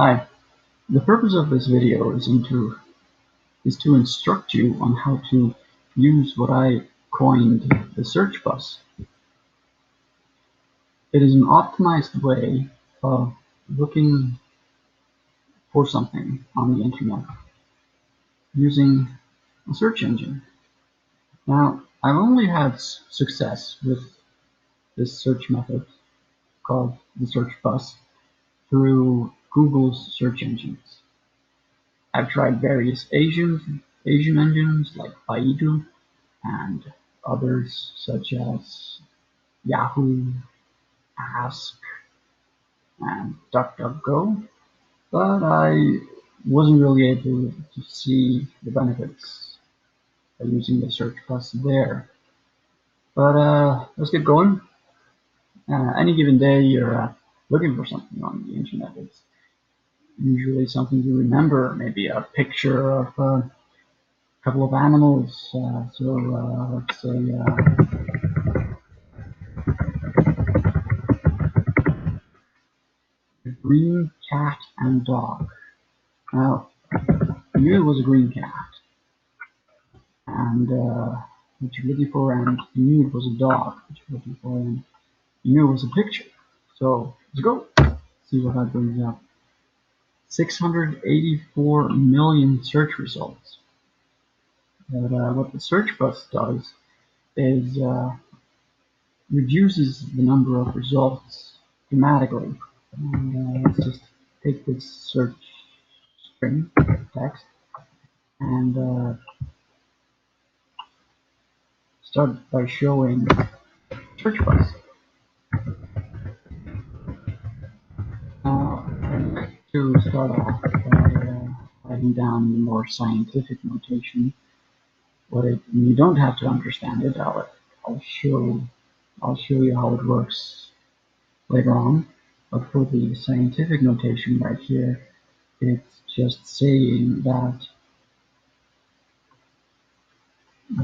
Hi, the purpose of this video is to instruct you on how to use what I coined the search bus. It is an optimized way of looking for something on the internet using a search engine. Now, I've only had success with this search method called the search bus through Google's search engines. I've tried various Asian engines like Baidu and others such as Yahoo, Ask, and DuckDuckGo, but I wasn't really able to see the benefits of using the search bus there. But let's get going. Any given day you're looking for something on the internet. It's usually something you remember, maybe a picture of a couple of animals. Let's say a green cat and dog. Now, I knew it was a green cat, and what you're looking for, and you knew it was a dog, what you're looking for, and you knew it was a picture. So let's go. See what that brings up. 684 million search results. But what the search bus does is reduces the number of results dramatically. And let's just take this search string text and start by showing search bus. I'd like to start off by writing down the more scientific notation. You don't have to understand it. I'll show you how it works later on. But for the scientific notation right here, it's just saying that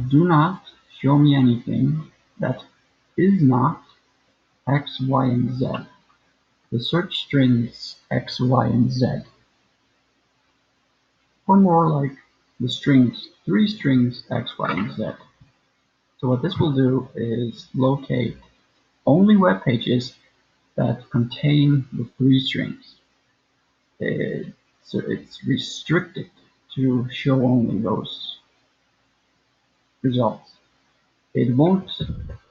do not show me anything that is not X, Y, and Z. The search strings X, Y, and Z. Or more like the strings, 3 strings X, Y, and Z. So what this will do is locate only web pages that contain the 3 strings. So it's restricted to show only those results. It won't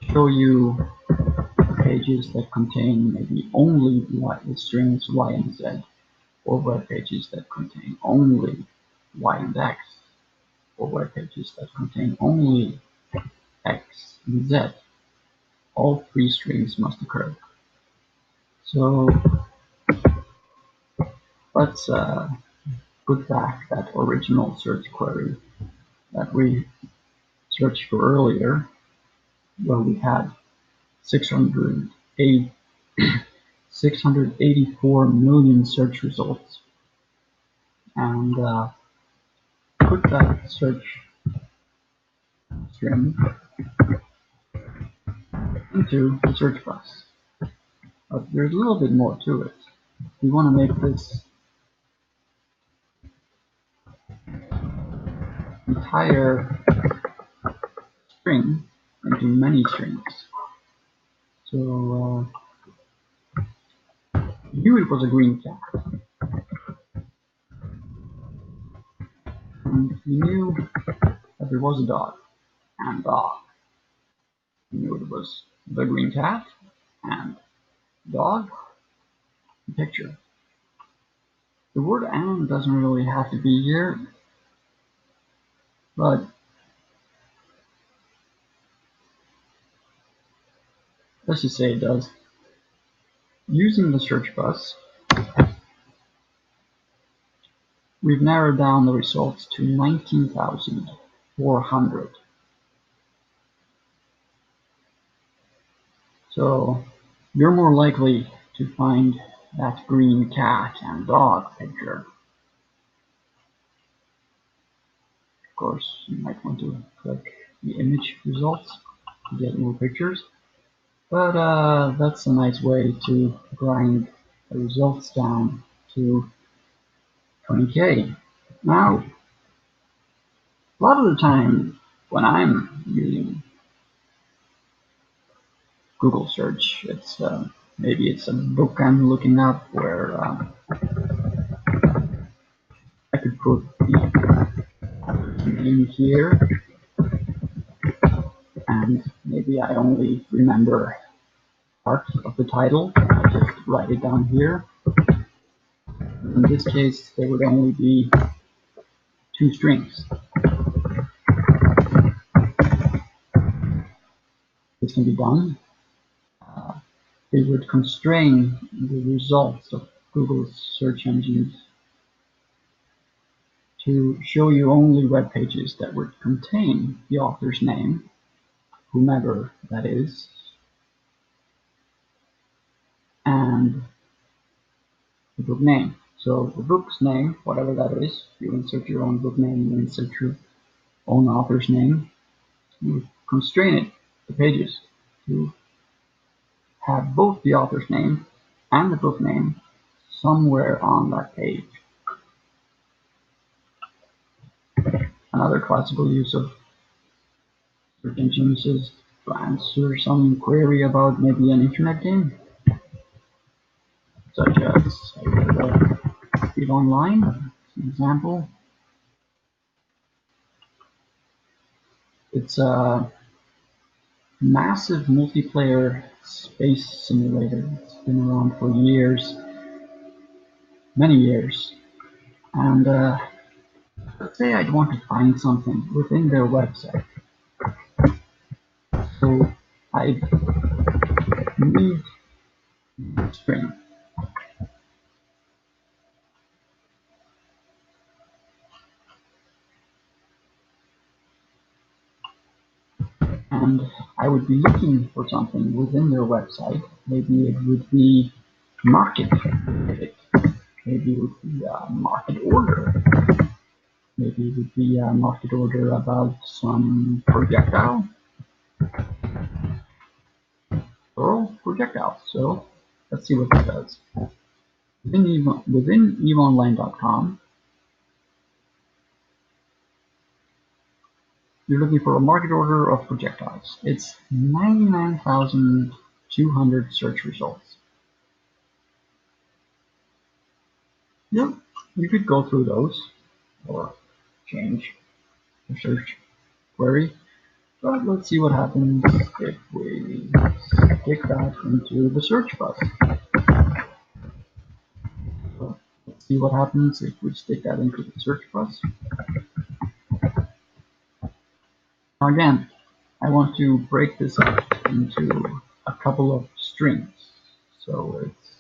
show you pages that contain maybe only the strings Y and Z, or web pages that contain only Y and X, or web pages that contain only X and Z. All 3 strings must occur. So let's put back that original search query that we searched for earlier, where we had 684 million search results, and put that search string into the search bus. But there's a little bit more to it. We want to make this entire string into many strings. So you knew it was a green cat, and you knew that there was a dog and dog. You knew it was the green cat and dog picture. The word "and" doesn't really have to be here, but let's just say it does. Using the search bus, we've narrowed down the results to 19,400. So you're more likely to find that green cat and dog picture. Of course, you might want to click the image results to get more pictures, but that's a nice way to grind the results down to 20K. Now, a lot of the time when I'm using Google search, it's maybe it's a book I'm looking up where I could put the name here, and maybe I only remember part of the title. I just write it down here. In this case, there would only be 2 strings. This can be done. It would constrain the results of Google's search engines to show you only web pages that would contain the author's name, whomever that is, and the book name. So the book's name, whatever that is, you insert your own book name, you insert your own author's name, you constrain it, the pages, to have both the author's name and the book name somewhere on that page. Another classical use of search engines is to answer some query about maybe an internet game, such as Speed Online, as an example. It's a massive multiplayer space simulator. It's been around for years, many years. And let's say I'd want to find something within their website. So I need a string. And I would be looking for something within their website. Maybe it would be market related. Maybe it would be a market order. Maybe it would be a market order about some projectile. Plural projectile. So let's see what that does. Within eveonline.com, you're looking for a market order of projectiles. It's 99,200 search results. Yep, you could go through those or change the search query. But let's see what happens if we stick that into the search bus. So let's see what happens if we stick that into the search bus. Now again, I want to break this up into a couple of strings. So it's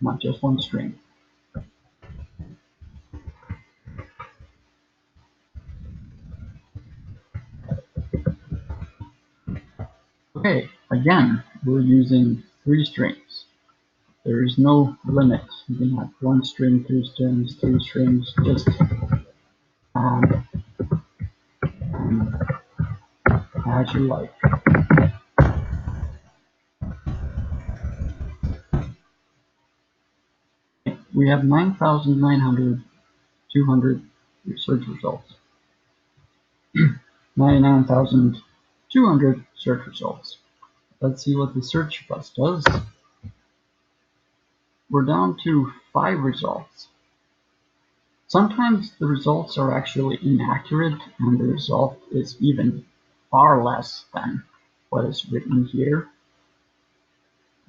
not just one string. Okay, again, we're using 3 strings. There is no limit. You can have 1 string, 2 strings, 3 strings, just as you like. We have 9,200 search results. 99,200 search results. Let's see what the search bus does. We're down to 5 results. Sometimes the results are actually inaccurate and the result is even far less than what is written here,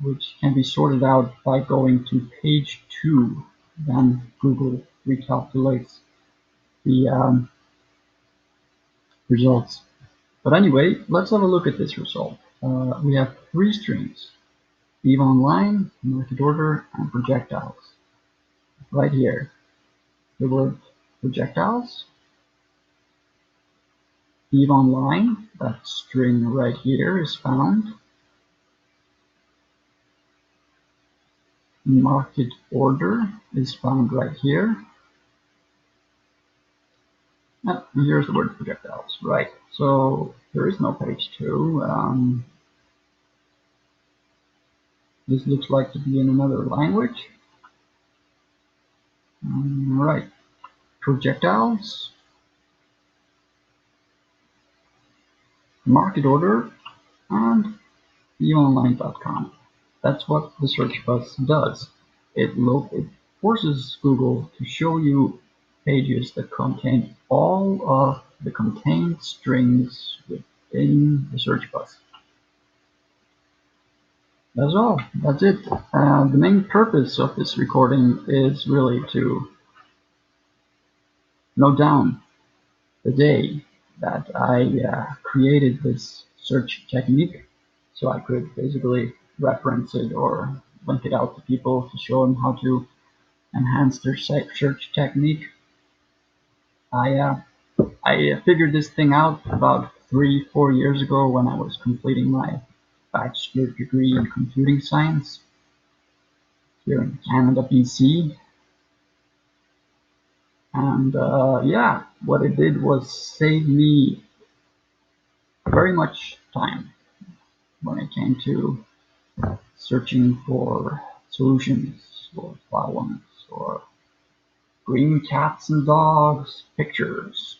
which can be sorted out by going to page 2. Then Google recalculates the results. But anyway, let's have a look at this result. We have 3 strings: Eve Online, market order, and projectiles. Right here, the word projectiles, Eve Online, that string right here is found. Market order is found right here. And here's the word projectiles, right? So there is no page 2. This looks like to be in another language. Right. projectiles, market order, and eonline.com. That's what the search bus does. It forces Google to show you pages that contain all of the contained strings within the search bus. That's all. That's it. The main purpose of this recording is really to note down the day that I created this search technique, so I could basically reference it or link it out to people to show them how to enhance their search technique. I figured this thing out about 3-4 years ago when I was completing my bachelor degree in computing science here in Canada, BC. And yeah, what it did was save me very much time when it came to searching for solutions or problems or green cats and dogs pictures.